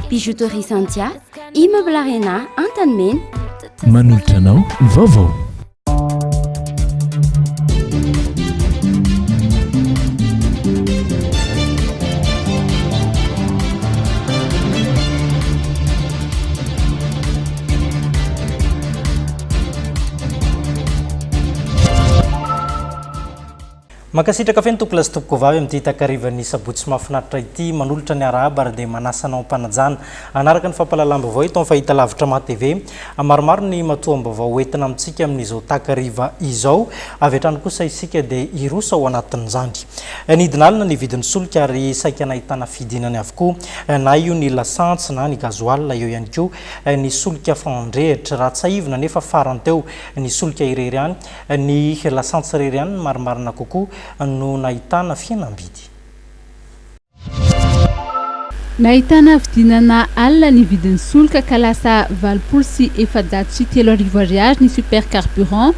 Bijouterie Santia, immeuble Arena, Antanmen. Manolotra anao ny vaovao. Makasitraka feny tompoko lazy tompoko vavy amin'ity takarivan'ny sabotsy mahafinaritra ity manolotra ny arahaba ary dia manasanao am-panajana anaraka ny fampalalam-baovao ito amin'ny fahita lavitra ma TV maromaro ny matoam-baovao entina amintsika amin'izao takariva izao avy hatrany kosa isika dia irosa ao anatin'izany nidinalina ny vidin'ny solika ary saika nahitana fidinany avokoa na io ny lasantsy na ny gazoal eo ihany koa ny solika fandrehitra raha tsaivina nefa faranteo ny solika irery ihany ny lasantsy irery ihany marimarina kokoa no nahitana fihenam-bidy. Nahitana vidinana alina ny vidin'ny solika ka lasa 703 ariary ny super carburant,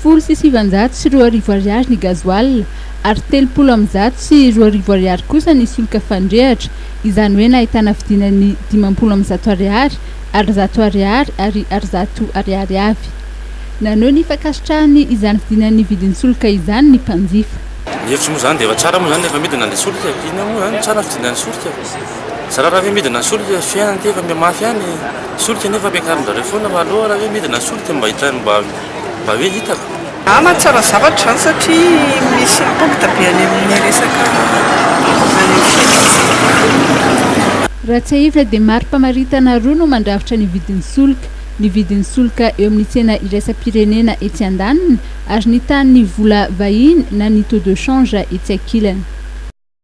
703 ariary ny gazoal, ary 302 ariary kosa ny solika fandrehatra, izany hoe nahitana vidinany 500 ariary, ary 100 ariary ary 100 ariary avy. Nanao ny fakasitrahany izany vidinan'ny vidin'ny solika izany ny mpanjifa. Hevitry moa zany dia efa tsara moa zany rehefa midina ny solika, ina moa zany tsara vidinan'ny solika. Tsara raha hoe midina ny solika fiainany ty efa mafy ihany solika nefa ampiakarin-jareo foana fa aloha raha hoe midina ny solika mba hitany mba hoe hitako. Mahatsara zavatra zany satria misy impact be any amin'ny resaka raha tsy ahivra dia mari-pamaritana roa no mandrafitra ny vidin'ny solika. Ny vidin'ny solika eo amin'ny tsena iraisam-pirenena etsy andaniny ary ny tany vola vahiny na ny taux de change etsy ankilany.